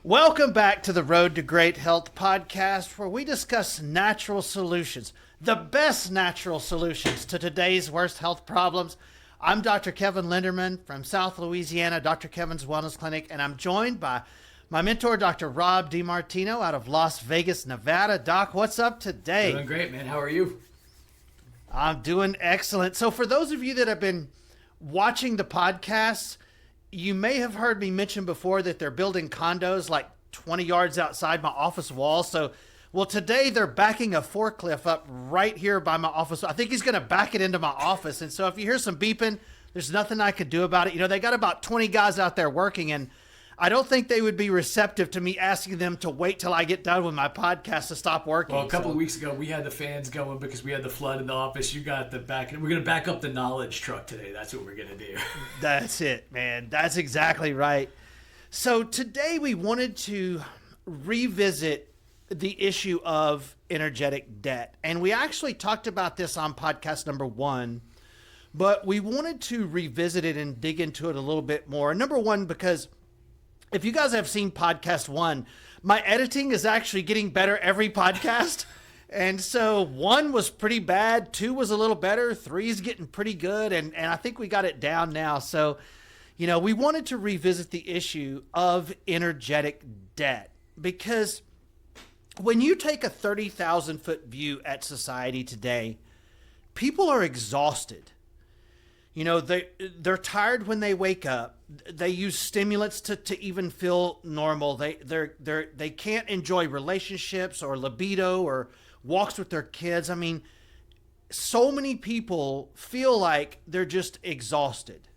Welcome back to the Road to Great Health podcast, where we discuss natural solutions, the best natural solutions to today's worst health problems. I'm Dr. Kevin Lenderman from South Louisiana, Dr. Kevin's Wellness Clinic, and I'm joined by my mentor, Dr. Rob DeMartino out of Las Vegas, Nevada. Doc, what's up today? Doing great, man. How are you? I'm doing excellent. So for those of you that have been watching the podcast, you may have heard me mention before that they're building condos like 20 yards outside my office wall. Well, today they're backing a forklift up right here by my office. I think he's going to back it into my office. And so if you hear some beeping, there's nothing I could do about it. You know, they got about 20 guys out there working, and I don't think they would be receptive to me asking them to wait till I get done with my podcast to stop working. Well, a couple of weeks ago, we had the fans going because we had the flood in the office. You got the back. We're going to back up the knowledge truck today. That's what we're going to do. That's it, man. That's exactly right. So today we wanted to revisit the issue of energetic debt. And we actually talked about this on podcast number 1, but we wanted to revisit it and dig into it a little bit more. Number 1, because if you guys have seen podcast 1, my editing is actually getting better every podcast. And so 1 was pretty bad, 2 was a little better, 3 is getting pretty good, and I think we got it down now. So, you know, we wanted to revisit the issue of energetic debt, because when you take a 30,000 foot view at society today, people are exhausted. You know, they're tired when they wake up. They use stimulants to even feel normal. They can't enjoy relationships or libido or walks with their kids. I mean, so many people feel like they're just exhausted.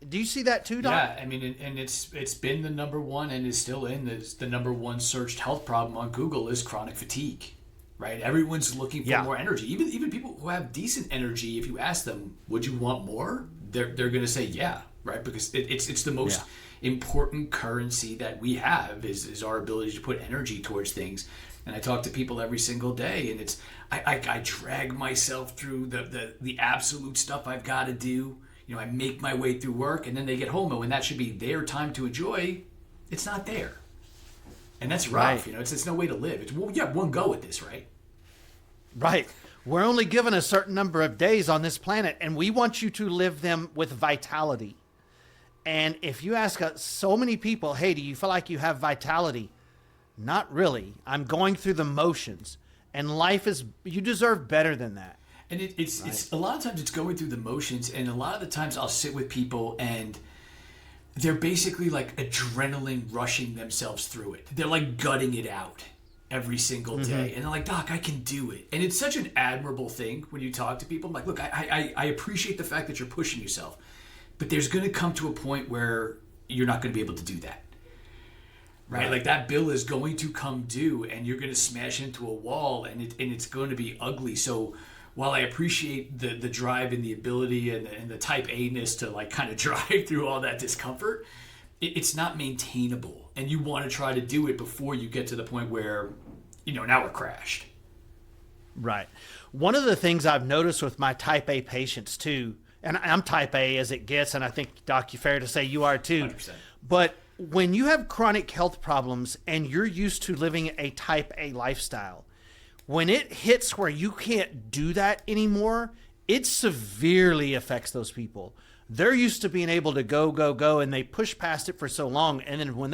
Do you see that too, Doc? Yeah, I mean, and it's been the number one and is still the number one searched health problem on Google is chronic fatigue. Right, everyone's looking for more energy. Even people who have decent energy, if you ask them, "Would you want more?" They're going to say, "Yeah," right? Because it's the most important currency that we have is our ability to put energy towards things. And I talk to people every single day, and it's I drag myself through the absolute stuff I've got to do. You know, I make my way through work, and then they get home, and when that should be their time to enjoy, it's not there. And that's rough, right. You know, it's no way to live. It's, well, you have one go at this, right? Right. We're only given a certain number of days on this planet, and we want you to live them with vitality. And if you ask so many people, hey, do you feel like you have vitality? Not really. I'm going through the motions, and you deserve better than that. And it's a lot of times it's going through the motions, and a lot of the times I'll sit with people and they're basically like adrenaline rushing themselves through it. They're like gutting it out every single day. And they're like, "Doc, I can do it." And it's such an admirable thing when you talk to people. I'm like, look, I appreciate the fact that you're pushing yourself, but there's going to come to a point where you're not going to be able to do that. Right? Like that bill is going to come due and you're going to smash into a wall and it's going to be ugly. So while I appreciate the drive and the ability and the type A-ness to like kind of drive through all that discomfort, it's not maintainable. And you want to try to do it before you get to the point where, you know, now we're crashed. Right. One of the things I've noticed with my type A patients too, and I'm type A as it gets, and I think, Doc, you're fair to say you are too. 100%. But when you have chronic health problems and you're used to living a type A lifestyle, when it hits where you can't do that anymore, it severely affects those people. They're used to being able to go, and they push past it for so long. And then when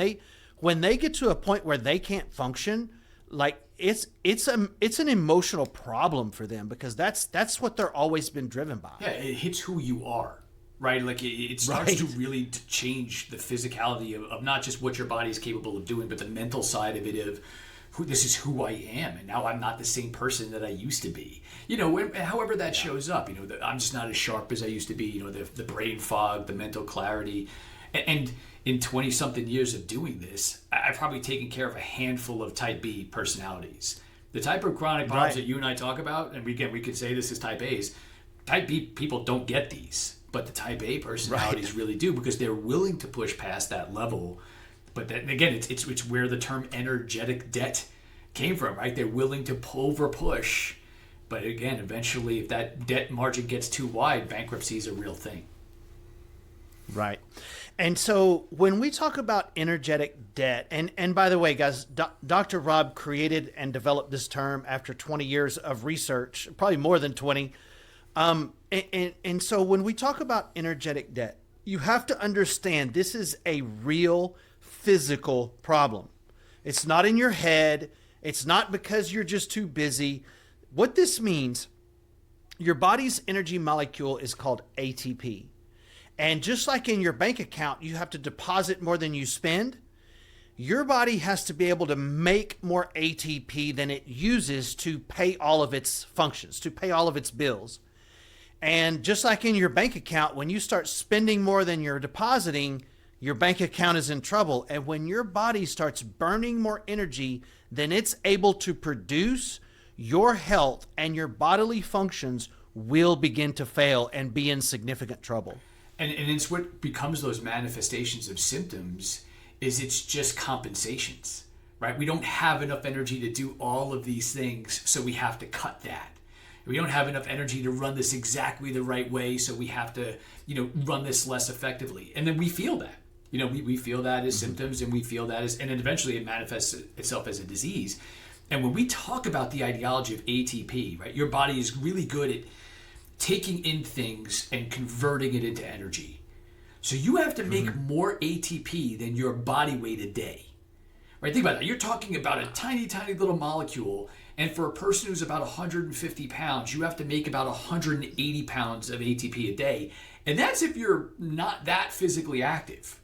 they get to a point where they can't function, like it's an emotional problem for them, because that's what they're always been driven by. Yeah, it hits who you are, right? Like it starts to really change the physicality of not just what your body is capable of doing, but the mental side of it of, this is who I am, and now I'm not the same person that I used to be. You know, however that shows up, you know, I'm just not as sharp as I used to be, you know, the brain fog, the mental clarity. And in 20-something years of doing this, I've probably taken care of a handful of type B personalities. The type of chronic problems that you and I talk about, and we could say this is type A's, type B people don't get these, but the type A personalities really do, because they're willing to push past that level. But then again, it's where the term energetic debt came from, right? They're willing to over push. But again, eventually, if that debt margin gets too wide, bankruptcy is a real thing. Right. And so when we talk about energetic debt, and by the way, guys, Dr. Rob created and developed this term after 20 years of research, probably more than 20. And so when we talk about energetic debt, you have to understand this is a real physical problem. It's not in your head. It's not because you're just too busy. What this means, your body's energy molecule is called ATP. And just like in your bank account, you have to deposit more than you spend. Your body has to be able to make more ATP than it uses to pay all of its functions, to pay all of its bills. And just like in your bank account, when you start spending more than you're depositing, your bank account is in trouble. And when your body starts burning more energy than it's able to produce, your health and your bodily functions will begin to fail and be in significant trouble. And it's what becomes those manifestations of symptoms is it's just compensations, right? We don't have enough energy to do all of these things, so we have to cut that. We don't have enough energy to run this exactly the right way, so we have to, run this less effectively. And then we feel that. We feel that as symptoms, and we feel that as, and then eventually it manifests itself as a disease. And when we talk about the ideology of ATP, right, your body is really good at taking in things and converting it into energy. So you have to make more ATP than your body weight a day. Right? Think about that. You're talking about a tiny, tiny little molecule, and for a person who's about 150 pounds, you have to make about 180 pounds of ATP a day. And that's if you're not that physically active.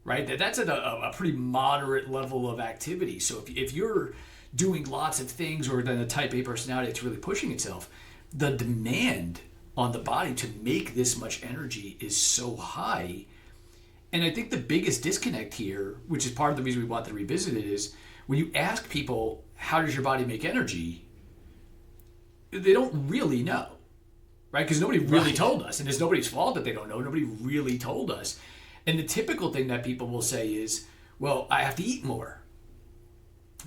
Right? That's at a pretty moderate level of activity. So if you're doing lots of things, or then a type A personality that's really pushing itself, the demand on the body to make this much energy is so high. And I think the biggest disconnect here, which is part of the reason we want to revisit it, is when you ask people, how does your body make energy? They don't really know, right? Because nobody really told us, and it's nobody's fault that they don't know. Nobody really told us. And the typical thing that people will say is, well, I have to eat more,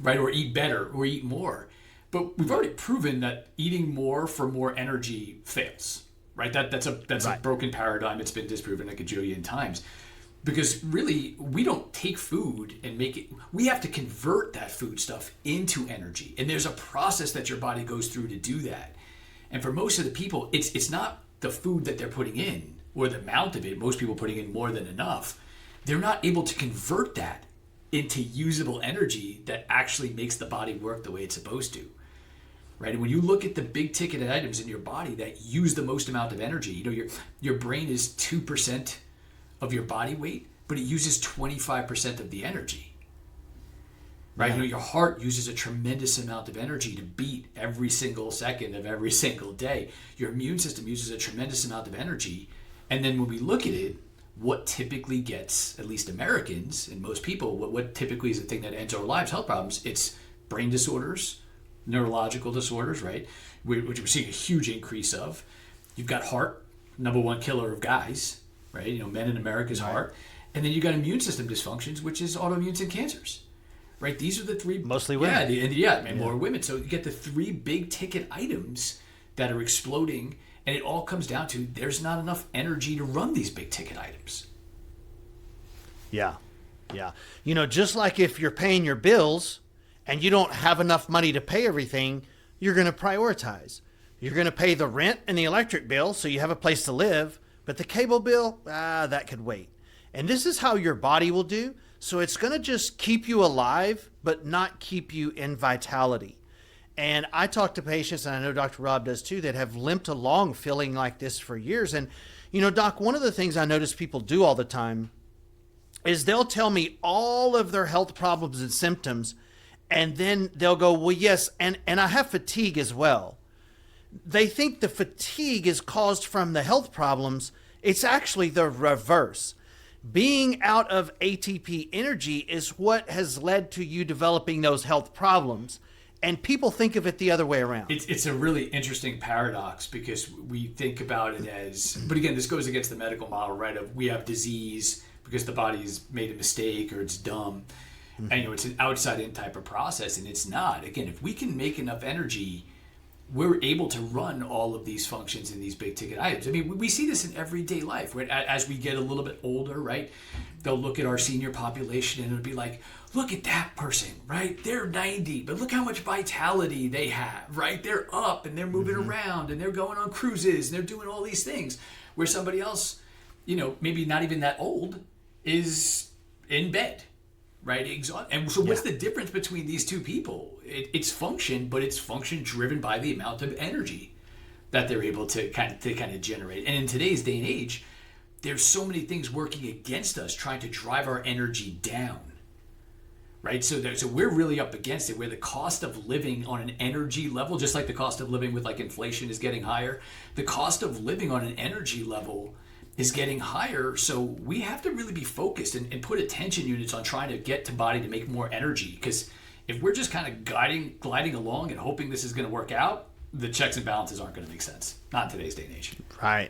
right? Or eat better, or eat more. But we've already proven that eating more for more energy fails, right? That's a broken paradigm. It's been disproven a gajillion times. Because really, we don't take food and make it, we have to convert that food stuff into energy. And there's a process that your body goes through to do that. And for most of the people, it's not the food that they're putting in or the amount of it. Most people putting in more than enough. They're not able to convert that into usable energy that actually makes the body work the way it's supposed to. Right? And when you look at the big ticket items in your body that use the most amount of energy, your brain is 2% of your body weight, but it uses 25% of the energy. Right? Yeah. Your heart uses a tremendous amount of energy to beat every single second of every single day. Your immune system uses a tremendous amount of energy. And then when we look at it, what typically gets, at least Americans and most people, what typically is the thing that ends our lives, health problems, it's brain disorders, neurological disorders, right? Which we're seeing a huge increase of. You've got heart, number one killer of guys, right? Men in America's heart. And then you got immune system dysfunctions, which is autoimmune and cancers, right? These are the three. Mostly women. More women. So you get the three big ticket items that are exploding, and it all comes down to there's not enough energy to run these big ticket items. Yeah. Just like if you're paying your bills and you don't have enough money to pay everything, you're going to prioritize. You're going to pay the rent and the electric bill so you have a place to live, but the cable bill, that could wait. And this is how your body will do. So it's going to just keep you alive, but not keep you in vitality. And I talk to patients, and I know Dr. Rob does too, that have limped along feeling like this for years. And, Doc, one of the things I notice people do all the time is they'll tell me all of their health problems and symptoms, and then they'll go, well, yes, and I have fatigue as well. They think the fatigue is caused from the health problems. It's actually the reverse. Being out of ATP energy is what has led to you developing those health problems. And people think of it the other way around. It's a really interesting paradox because we think about it as, but again, this goes against the medical model, right? Of we have disease because the body's made a mistake or it's dumb. And it's an outside in type of process, and it's not. Again, if we can make enough energy, we're able to run all of these functions in these big ticket items. I mean, we see this in everyday life. Right? As we get a little bit older, right? They'll look at our senior population and it'll be like, look at that person, right? They're 90, but look how much vitality they have, right? They're up and they're moving around and they're going on cruises and they're doing all these things. Where somebody else, maybe not even that old, is in bed, right? And so what's the difference between these two people? It's function, but it's function driven by the amount of energy that they're able to kind of generate. And in today's day and age, there's so many things working against us, trying to drive our energy down, right? So we're really up against it, where the cost of living on an energy level, just like the cost of living with like inflation is getting higher, the cost of living on an energy level is getting higher. So we have to really be focused and put attention units on trying to get the body to make more energy. Because if we're just kind of gliding along and hoping this is going to work out, the checks and balances aren't going to make sense. Not in today's day and age. Right.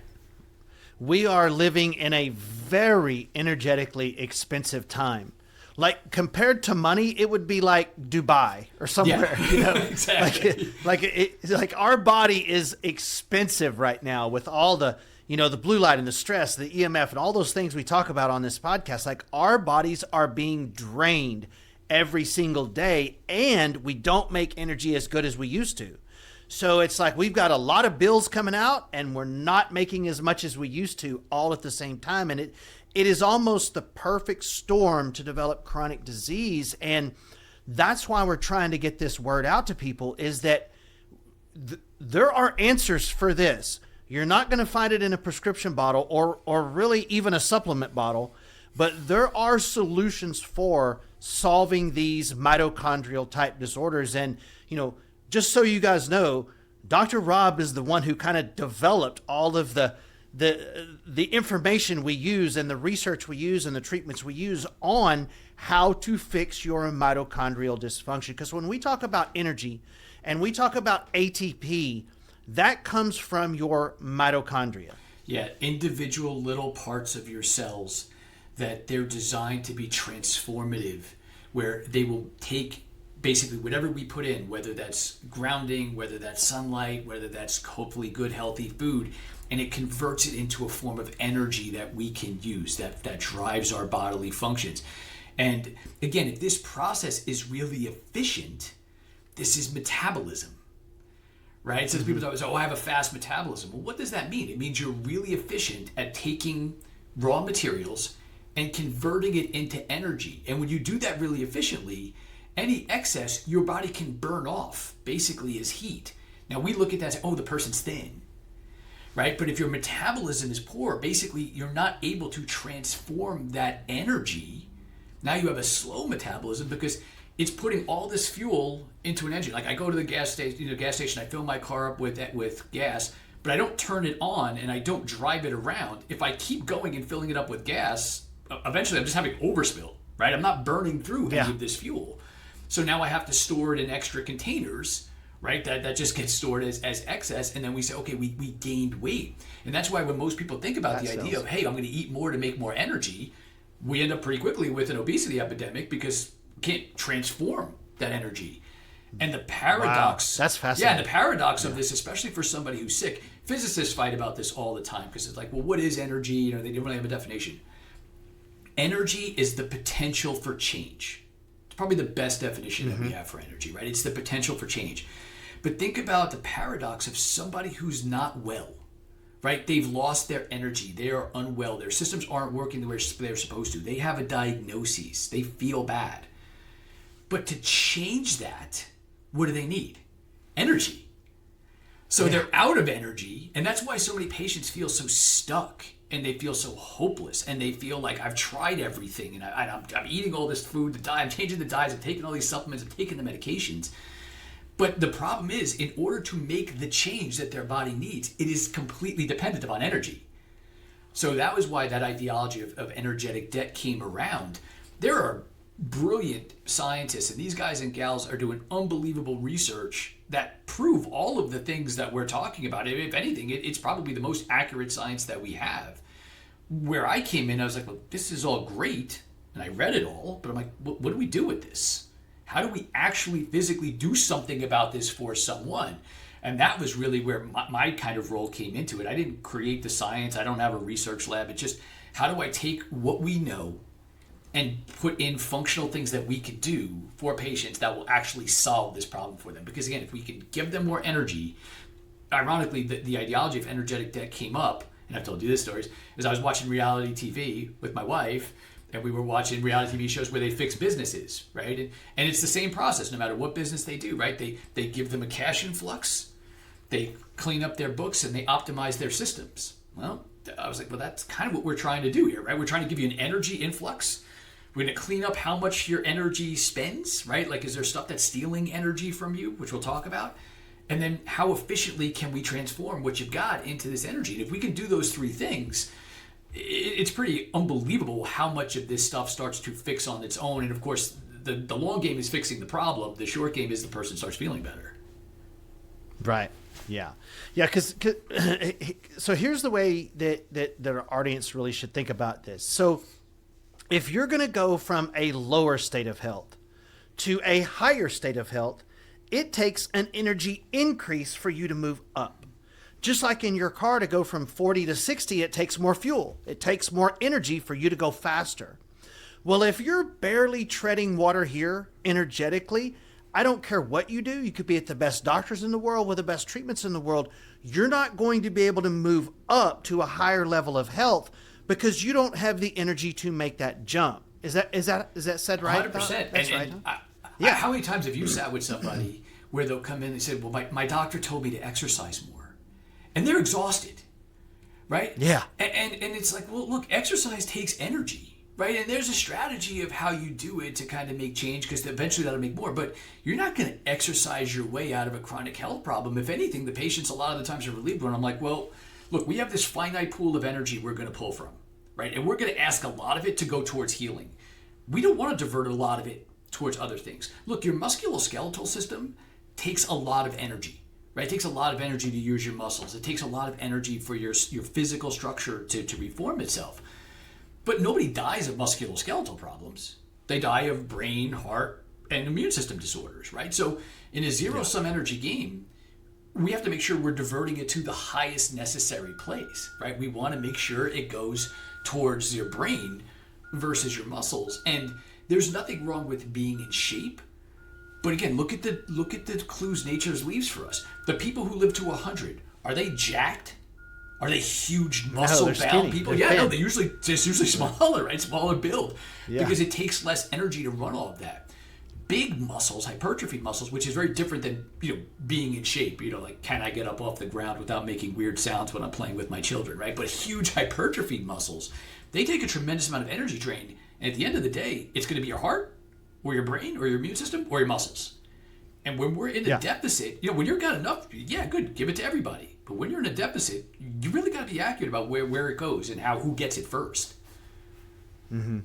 We are living in a very energetically expensive time. Like, compared to money, it would be like Dubai or somewhere. Yeah, exactly. Like our body is expensive right now with all the, the blue light and the stress, the EMF and all those things we talk about on this podcast. Like, our bodies are being drained every single day, and we don't make energy as good as we used to. So it's like we've got a lot of bills coming out and we're not making as much as we used to all at the same time. And it is almost the perfect storm to develop chronic disease. And that's why we're trying to get this word out to people, is that there are answers for this. You're not going to find it in a prescription bottle or really even a supplement bottle, but there are solutions for solving these mitochondrial type disorders. And, just so you guys know, Dr. Rob is the one who kind of developed all of the information we use and the research we use and the treatments we use on how to fix your mitochondrial dysfunction. Because when we talk about energy and we talk about ATP, that comes from your mitochondria. Yeah, individual little parts of your cells that they're designed to be transformative, where they will take basically whatever we put in, whether that's grounding, whether that's sunlight, whether that's hopefully good, healthy food, and it converts it into a form of energy that we can use, that drives our bodily functions. And again, if this process is really efficient, this is metabolism, right? So people say, I have a fast metabolism. Well, what does that mean? It means you're really efficient at taking raw materials and converting it into energy. And when you do that really efficiently, any excess your body can burn off basically as heat. Now we look at that and say, the person's thin, right? But if your metabolism is poor, basically you're not able to transform that energy. Now you have a slow metabolism because it's putting all this fuel into an engine. Like, I go to the gas station, I fill my car up with gas, but I don't turn it on and I don't drive it around. If I keep going and filling it up with gas, eventually I'm just having overspill, right? I'm not burning through any of this fuel. So now I have to store it in extra containers, right? That just gets stored as excess. And then we say, okay, we gained weight. And that's why when most people think about the idea of, hey, I'm going to eat more to make more energy, we end up pretty quickly with an obesity epidemic because we can't transform that energy. And the paradox... Wow, that's fascinating. Yeah, the paradox of this, especially for somebody who's sick, physicists fight about this all the time because it's like, well, what is energy? They don't really have a definition. Energy is the potential for change. It's probably the best definition that we have for energy, right? It's the potential for change. But think about the paradox of somebody who's not well, right? They've lost their energy. They are unwell. Their systems aren't working the way they're supposed to. They have a diagnosis. They feel bad. But to change that, what do they need? Energy. So they're out of energy, and that's why so many patients feel so stuck. And they feel so hopeless, and they feel like I've tried everything, and I'm eating all this food, I'm changing the diets, I'm taking all these supplements, I'm taking the medications. But the problem is, in order to make the change that their body needs, it is completely dependent upon energy. So that was why that ideology of energetic debt came around. There are brilliant scientists, and these guys and gals are doing unbelievable research that prove all of the things that we're talking about. If anything, it's probably the most accurate science that we have. Where I came in, I was like, well, this is all great, and I read it all, but I'm like, what do we do with this? How do we actually physically do something about this for someone? And that was really where my kind of role came into it. I didn't create the science. I don't have a research lab. It's just, how do I take what we know and put in functional things that we could do for patients that will actually solve this problem for them? Because again, if we can give them more energy, ironically, the ideology of energetic debt came up, and I've told you this story, is I was watching reality TV with my wife, and we were watching reality TV shows where they fix businesses, right? And it's the same process, no matter what business they do, right? They give them a cash influx, they clean up their books, and they optimize their systems. Well, I was like, well, that's kind of what we're trying to do here, right? We're trying to give you an energy influx. We're going to clean up how much your energy spends, right? Like, is there stuff that's stealing energy from you, which we'll talk about? And then how efficiently can we transform what you've got into this energy? And if we can do those three things, it's pretty unbelievable how much of this stuff starts to fix on its own. And of course, the long game is fixing the problem. The short game is the person starts feeling better. Right. Yeah. Yeah. Because so here's the way that our audience really should think about this. So if you're going to go from a lower state of health to a higher state of health, it takes an energy increase for you to move up. Just like in your car, to go from 40 to 60, it takes more fuel. It takes more energy for you to go faster. Well, if you're barely treading water here energetically, I don't care what you do. You could be at the best doctors in the world with the best treatments in the world. You're not going to be able to move up to a higher level of health because you don't have the energy to make that jump. Is that said right? 100%. That's right. Yeah. How many times have you sat with somebody where they'll come in and say, well, my doctor told me to exercise more, and they're exhausted, right? Yeah. And it's like, well, look, exercise takes energy, right? And there's a strategy of how you do it to kind of make change, because eventually that'll make more, but you're not going to exercise your way out of a chronic health problem. If anything, the patients a lot of the times are relieved when I'm like, well, look, we have this finite pool of energy we're going to pull from, right? And we're going to ask a lot of it to go towards healing. We don't want to divert a lot of it towards other things. Look, your musculoskeletal system takes a lot of energy, right? It takes a lot of energy to use your muscles. It takes a lot of energy for your physical structure to reform itself. But nobody dies of musculoskeletal problems. They die of brain, heart, and immune system disorders, right? So in a zero-sum energy game, we have to make sure we're diverting it to the highest necessary place, right? We want to make sure it goes towards your brain versus your muscles. And there's nothing wrong with being in shape, but again, look at the clues nature leaves for us. The people who live to 100, are they jacked? Are they huge muscle-bound people? They're No, they're usually smaller, right? Smaller build, yeah. Because it takes less energy to run all of that. Big muscles, hypertrophied muscles, which is very different than being in shape. Like, can I get up off the ground without making weird sounds when I'm playing with my children, right? But huge hypertrophied muscles, they take a tremendous amount of energy drain. And at the end of the day, it's going to be your heart or your brain or your immune system or your muscles. And when we're in a deficit, when you've got enough, good, give it to everybody. But when you're in a deficit, you really got to be accurate about where it goes and who gets it first. Mm-hmm.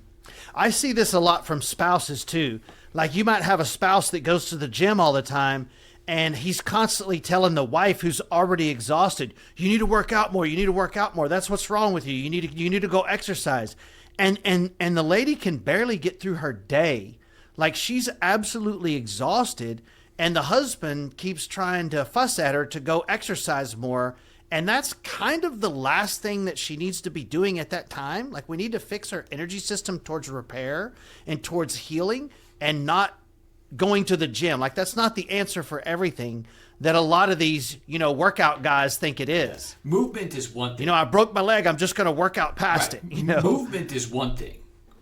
I see this a lot from spouses too. Like, you might have a spouse that goes to the gym all the time, and he's constantly telling the wife, who's already exhausted, you need to work out more. You need to work out more. That's what's wrong with you. You need to go exercise. And the lady can barely get through her day. Like, she's absolutely exhausted, and the husband keeps trying to fuss at her to go exercise more. And that's kind of the last thing that she needs to be doing at that time. Like, we need to fix her energy system towards repair and towards healing, and not going to the gym. Like, that's not the answer for everything that a lot of these, workout guys think it is. Movement is one thing. I broke my leg, I'm just going to work out past it. Movement is one thing,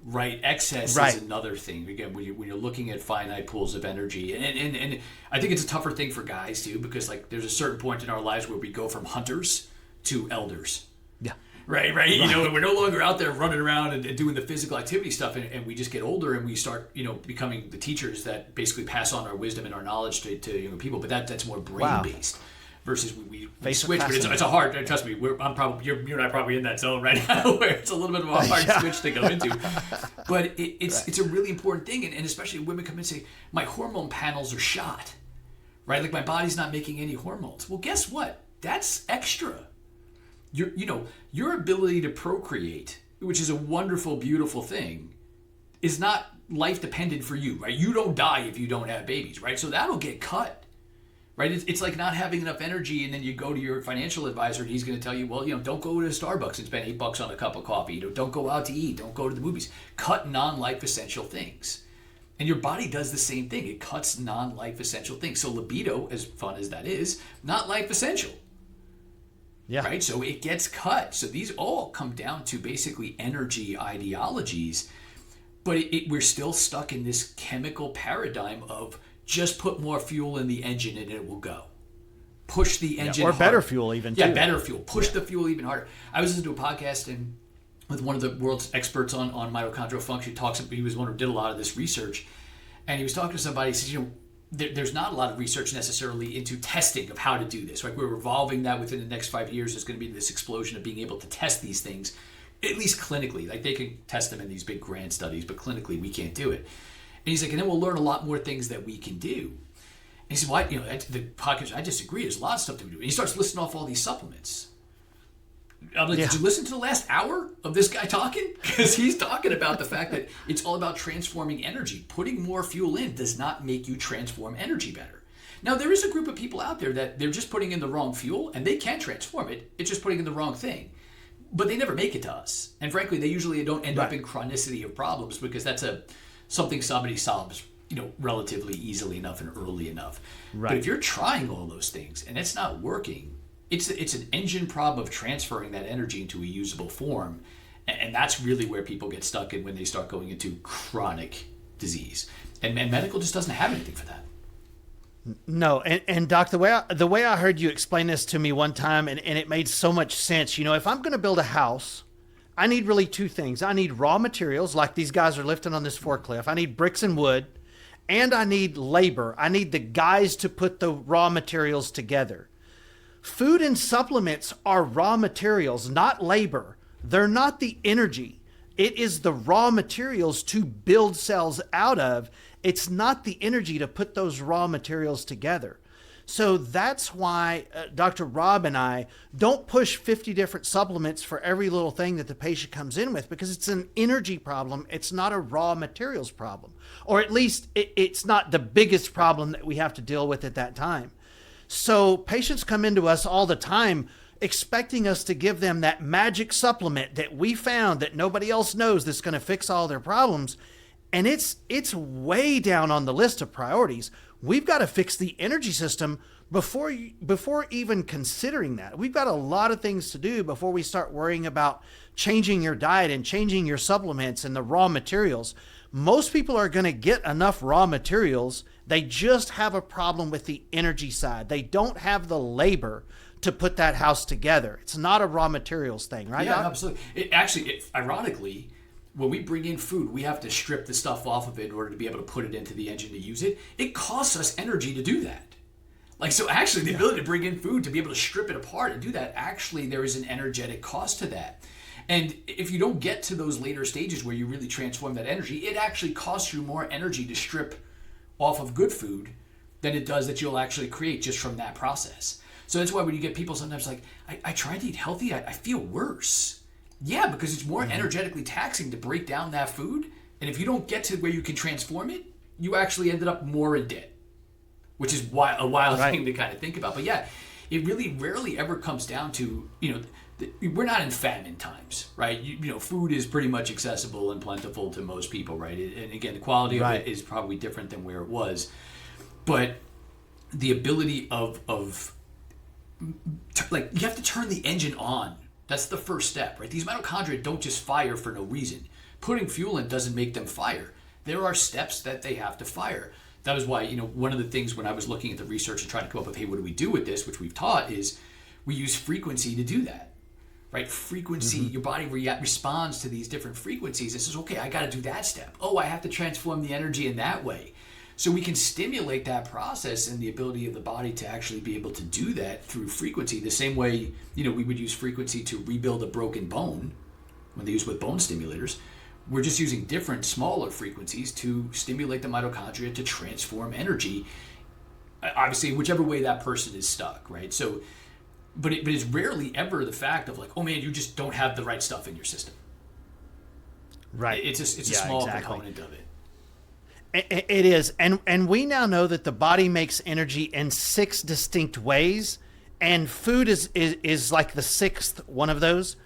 right? Excess is another thing. Again, when you're looking at finite pools of energy, and I think it's a tougher thing for guys too, because like there's a certain point in our lives where we go from hunters to elders. Yeah. Right. We're no longer out there running around and doing the physical activity stuff, and we just get older and we start, becoming the teachers that basically pass on our wisdom and our knowledge to younger people. But that's more brain based versus we switch. But it's a hard. Trust me, you and I are probably in that zone right now where it's a little bit of a hard switch to go into. But it's a really important thing, and especially when women come in and say, my hormone panels are shot, right? Like, my body's not making any hormones. Well, guess what? That's extra. Your ability to procreate, which is a wonderful, beautiful thing, is not life dependent for you, right? You don't die if you don't have babies, right? So that'll get cut, right? It's like not having enough energy, and then you go to your financial advisor, and he's going to tell you, well, don't go to Starbucks and spend $8 on a cup of coffee. Don't go out to eat. Don't go to the movies. Cut non-life essential things. And your body does the same thing. It cuts non-life essential things. So libido, as fun as that is, not life essential. Yeah. Right? So it gets cut. So these all come down to basically energy ideologies. But we're still stuck in this chemical paradigm of just put more fuel in the engine and it will go. Push the engine or harder. Better fuel even, too. Yeah, better fuel. Push the fuel even harder. I was listening to a podcast with one of the world's experts on mitochondrial function. He was one who did a lot of this research. And he was talking to somebody. He says, there's not a lot of research necessarily into testing of how to do this. Right? We're evolving that within the next 5 years. There's going to be this explosion of being able to test these things, at least clinically. Like they can test them in these big grand studies, but clinically we can't do it. And he's like, and then we'll learn a lot more things that we can do. And he said, why? The podcast, I disagree. There's a lot of stuff to do. And he starts listing off all these supplements. I'm like, did you listen to the last hour of this guy talking? Because he's talking about the fact that it's all about transforming energy. Putting more fuel in does not make you transform energy better. Now, there is a group of people out there that they're just putting in the wrong fuel, and they can transform it. It's just putting in the wrong thing. But they never make it to us. And frankly, they usually don't end up in chronicity of problems because that's something somebody solves, relatively easily enough and early enough. Right. But if you're trying all those things and it's not working, it's an engine problem of transferring that energy into a usable form. And that's really where people get stuck in when they start going into chronic disease. And medical just doesn't have anything for that. No, and Doc, the way I heard you explain this to me one time, and it made so much sense. If I'm going to build a house, I need really two things. I need raw materials, like these guys are lifting on this forklift. I need bricks and wood, and I need labor. I need the guys to put the raw materials together. Food and supplements are raw materials, not labor. They're not the energy. It is the raw materials to build cells out of. It's not the energy to put those raw materials together. So that's why Dr. Rob and I don't push 50 different supplements for every little thing that the patient comes in with, because it's an energy problem. It's not a raw materials problem, or at least it's not the biggest problem that we have to deal with at that time. So patients come into us all the time expecting us to give them that magic supplement that we found that nobody else knows that's going to fix all their problems. And it's way down on the list of priorities. We've got to fix the energy system before even considering that. We've got a lot of things to do before we start worrying about changing your diet and changing your supplements and the raw materials. Most people are going to get enough raw materials. They just have a problem with the energy side. They don't have the labor to put that house together. It's not a raw materials thing, right? Yeah, Doc? Absolutely. Ironically, when we bring in food, we have to strip the stuff off of it in order to be able to put it into the engine to use it. It costs us energy to do that. So actually the ability to bring in food, to be able to strip it apart and do that, actually there is an energetic cost to that. And if you don't get to those later stages where you really transform that energy, it actually costs you more energy to strip off of good food than it does that you'll actually create just from that process. So that's why when you get people sometimes like, I tried to eat healthy, I feel worse. Yeah, because it's more energetically taxing to break down that food. And if you don't get to where you can transform it, you actually ended up more in debt, which is a wild thing to kind of think about. But yeah, it really rarely ever comes down to, we're not in famine times, right? Food is pretty much accessible and plentiful to most people, right? And again, the quality of it is probably different than where it was. But the ability of you have to turn the engine on. That's the first step, right? These mitochondria don't just fire for no reason. Putting fuel in doesn't make them fire. There are steps that they have to fire. That was why, one of the things when I was looking at the research and trying to come up with, hey, what do we do with this, which we've taught, is we use frequency to do that, right? Frequency, your body responds to these different frequencies and says, okay, I got to do that step. Oh, I have to transform the energy in that way. So we can stimulate that process and the ability of the body to actually be able to do that through frequency, the same way, we would use frequency to rebuild a broken bone when they use with bone stimulators. We're just using different, smaller frequencies to stimulate the mitochondria to transform energy, obviously, whichever way that person is stuck, right? So, but it's rarely ever the fact of like, oh man, you just don't have the right stuff in your system. Right. It's a small component of it. It is. And we now know that the body makes energy in 6 distinct ways, and food is like the 6th one of those.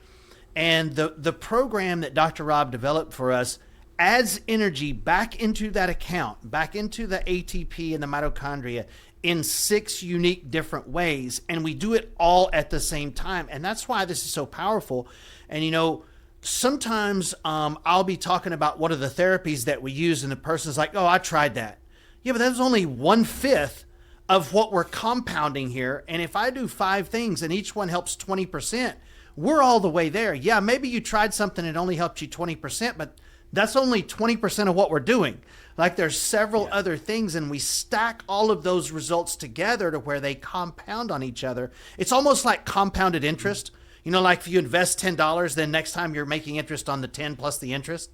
And the program that Dr. Rob developed for us adds energy back into that account, back into the ATP and the mitochondria in 6 unique different ways. And we do it all at the same time. And that's why this is so powerful. And, sometimes I'll be talking about what are the therapies that we use, and the person's like, oh, I tried that. Yeah, but that was only 1/5 of what we're compounding here. And if I do 5 things and each one helps 20%, we're all the way there. Yeah, maybe you tried something and only helped you 20%, but that's only 20% of what we're doing. Like there's several other things, and we stack all of those results together to where they compound on each other. It's almost like compounded interest. Like if you invest $10, then next time you're making interest on the 10 plus the interest.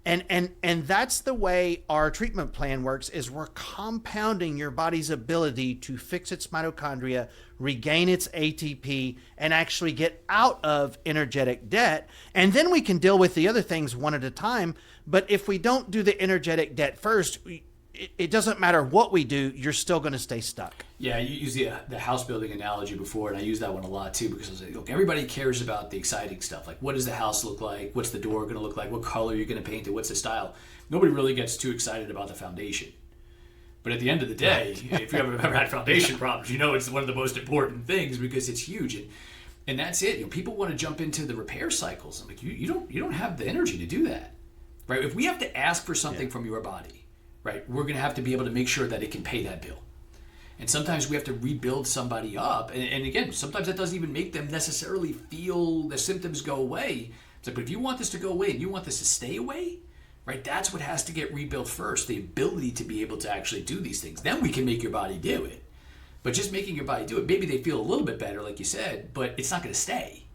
And that's the way our treatment plan works, is we're compounding your body's ability to fix its mitochondria, regain its ATP, and actually get out of energetic debt. And then we can deal with the other things one at a time. But if we don't do the energetic debt first, it doesn't matter what we do, you're still going to stay stuck. Yeah, you used the house building analogy before, and I use that one a lot too, because I was like, look, everybody cares about the exciting stuff. Like, what does the house look like? What's the door going to look like? What color are you going to paint it? What's the style? Nobody really gets too excited about the foundation. But at the end of the day, if you ever had foundation problems, it's one of the most important things because it's huge. And that's it. People want to jump into the repair cycles. I'm like, you don't have the energy to do that, right? If we have to ask for something from your body, right, we're going to have to be able to make sure that it can pay that bill. And sometimes we have to rebuild somebody up. And again, sometimes that doesn't even make them necessarily feel the symptoms go away. It's like, but if you want this to go away and you want this to stay away, right, that's what has to get rebuilt first, the ability to be able to actually do these things. Then we can make your body do it. But just making your body do it, maybe they feel a little bit better, like you said, but it's not going to stay.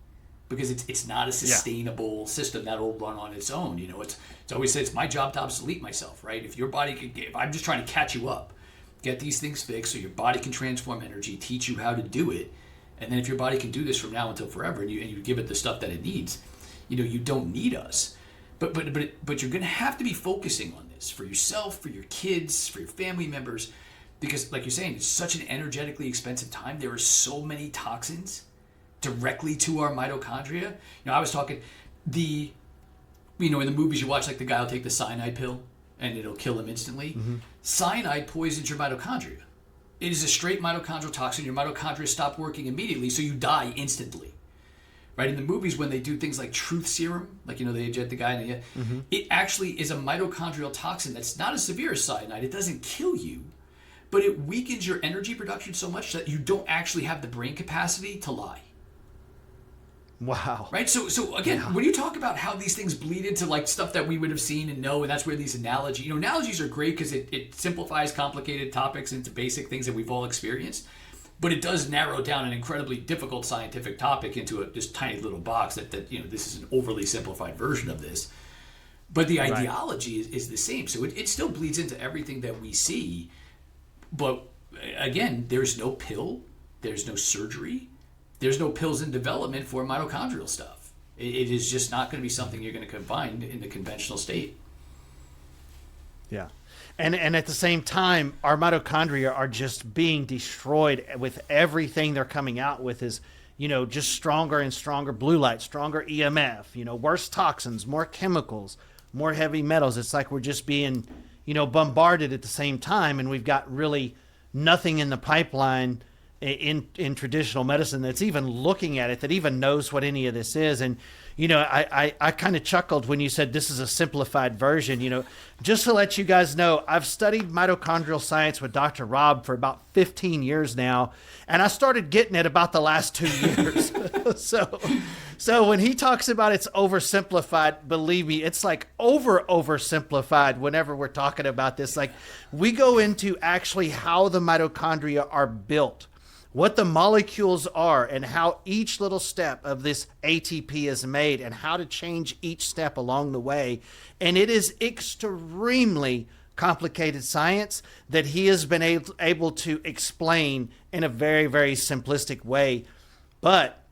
Because it's not a sustainable system that'll run on its own. It's always said it's my job to obsolete myself, right? If your body could if I'm just trying to catch you up, get these things fixed so your body can transform energy, teach you how to do it, and then if your body can do this from now until forever, and you give it the stuff that it needs, you don't need us. But you're going to have to be focusing on this for yourself, for your kids, for your family members, because like you're saying, it's such an energetically expensive time. There are so many toxins directly to our mitochondria. I was talking in the movies you watch, like the guy will take the cyanide pill and it'll kill him instantly. Mm-hmm. Cyanide poisons your mitochondria. It is a straight mitochondrial toxin. Your mitochondria stop working immediately, so you die instantly. Right? In the movies, when they do things like truth serum, like, they inject the guy in the head, it actually is a mitochondrial toxin that's not as severe as cyanide. It doesn't kill you, but it weakens your energy production so much that you don't actually have the brain capacity to lie. Wow. Right? So again, when you talk about how these things bleed into like stuff that we would have seen and know, and that's where these analogies are great because it simplifies complicated topics into basic things that we've all experienced, but it does narrow down an incredibly difficult scientific topic into this tiny little box that this is an overly simplified version of this. But the ideology is the same. So it still bleeds into everything that we see. But again, there's no pill, there's no surgery, there's no pills in development for mitochondrial stuff. It is just not going to be something you're going to find in the conventional state. Yeah. And at the same time, our mitochondria are just being destroyed with everything they're coming out with is, just stronger and stronger blue light, stronger EMF, worse toxins, more chemicals, more heavy metals. It's like we're just being, bombarded at the same time. And we've got really nothing in the pipeline in traditional medicine that's even looking at it, that even knows what any of this is. And, I kind of chuckled when you said this is a simplified version. Just to let you guys know, I've studied mitochondrial science with Dr. Rob for about 15 years now, and I started getting it about the last 2 years. So when he talks about it's oversimplified, believe me, it's like oversimplified whenever we're talking about this. Like, we go into actually how the mitochondria are built, what the molecules are, and how each little step of this ATP is made, and how to change each step along the way. And it is extremely complicated science that he has been able to explain in a very, very simplistic way. But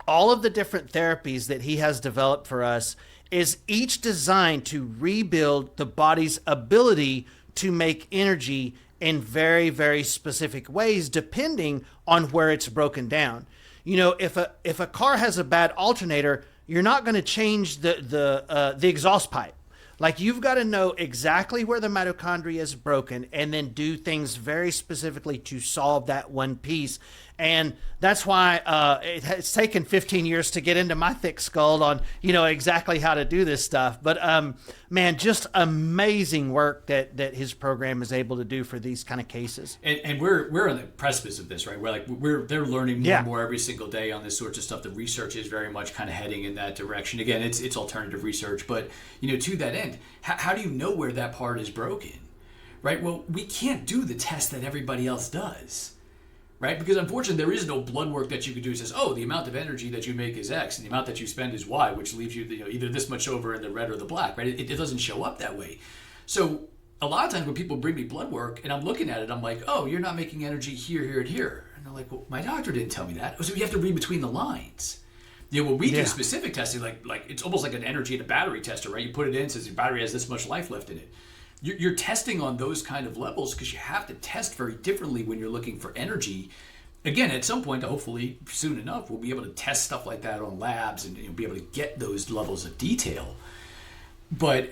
all of the different therapies that he has developed for us is each designed to rebuild the body's ability to make energy in very, very specific ways, depending on where it's broken down. You know, if a car has a bad alternator, you're not going to change the exhaust pipe. Like, you've got to know exactly where the mitochondria is broken and then do things very specifically to solve that one piece. And that's why it's taken 15 years to get into my thick skull on, you know, exactly how to do this stuff. But man, just amazing work that his program is able to do for these kind of cases. And we're on the precipice of this, right? They're learning more and more every single day on this sorts of stuff. The research is very much kind of heading in that direction. Again, it's alternative research, but you know, to that end, how do you know where that part is broken, right? Well, we can't do the test that everybody else does. Right? Because unfortunately, there is no blood work that you can do that says, oh, the amount of energy that you make is X and the amount that you spend is Y, which leaves you, either this much over in the red or the black, right? It doesn't show up that way. So a lot of times when people bring me blood work and I'm looking at it, I'm like, oh, you're not making energy here, here, and here. And they're like, well, my doctor didn't tell me that. So you have to read between the lines. You know, when we do specific testing, like it's almost like an energy in a battery tester, right? You put it in, says your battery has this much life left in it. You're testing on those kind of levels because you have to test very differently when you're looking for energy. Again, at some point, hopefully soon enough, we'll be able to test stuff like that on labs and be able to get those levels of detail. But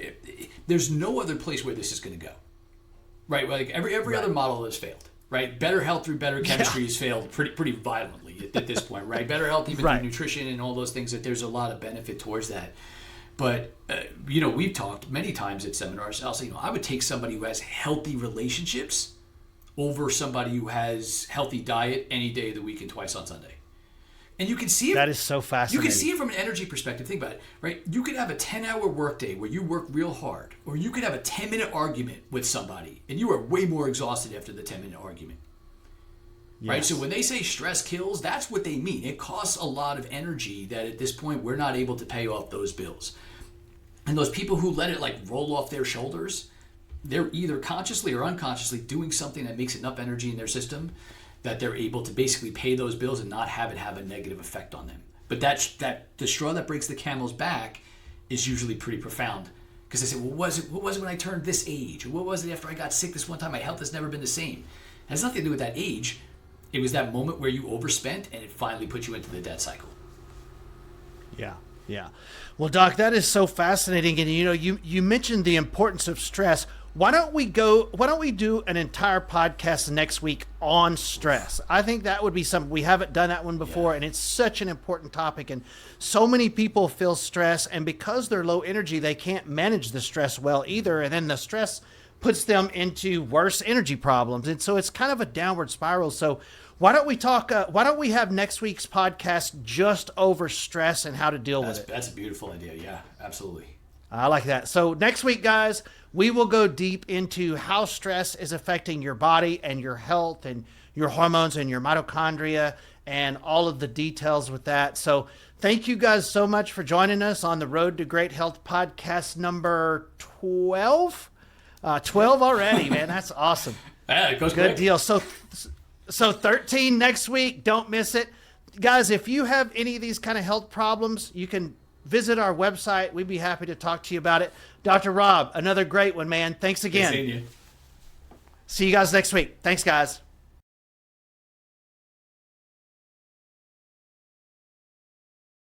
there's no other place where this is going to go, right? Like every other model has failed, right? Better health through better chemistry has failed pretty violently at this point, right? Better health, even through nutrition and all those things, that there's a lot of benefit towards that. But, you know, we've talked many times at seminars. I'll say, you know, I would take somebody who has healthy relationships over somebody who has healthy diet any day of the week and twice on Sunday. And you can see it. That is so fascinating. You can see it from an energy perspective. Think about it, right? You could have a 10-hour workday where you work real hard, or you could have a 10-minute argument with somebody, and you are way more exhausted after the 10-minute argument. Yes. Right? So when they say stress kills, that's what they mean. It costs a lot of energy that at this point we're not able to pay off those bills. And those people who let it like roll off their shoulders, they're either consciously or unconsciously doing something that makes enough energy in their system that they're able to basically pay those bills and not have it have a negative effect on them. But that the straw that breaks the camel's back is usually pretty profound, because they say, well, what was it when I turned this age? Or what was it after I got sick this one time? My health has never been the same. It has nothing to do with that age. It was that moment where you overspent and it finally put you into the debt cycle. Yeah. Well, Doc, that is so fascinating. And, you know, you mentioned the importance of stress. Why don't we do an entire podcast next week on stress? I think that would be something. We haven't done that one before, and it's such an important topic. And so many people feel stress, and because they're low energy, they can't manage the stress well either. And then the stress puts them into worse energy problems. And so it's kind of a downward spiral. So why don't we have next week's podcast just over stress and how to deal with it? That's a beautiful idea. Yeah, absolutely. I like that. So next week, guys, we will go deep into how stress is affecting your body and your health and your hormones and your mitochondria and all of the details with that. So thank you guys so much for joining us on the Road to Great Health podcast number 12. 12 already, man. That's awesome. Yeah, it goes good quick. Deal. So 13 next week. Don't miss it. Guys, if you have any of these kind of health problems, you can visit our website. We'd be happy to talk to you about it. Dr. Rob, another great one, man. Thanks again. Good seeing you. See you guys next week. Thanks, guys.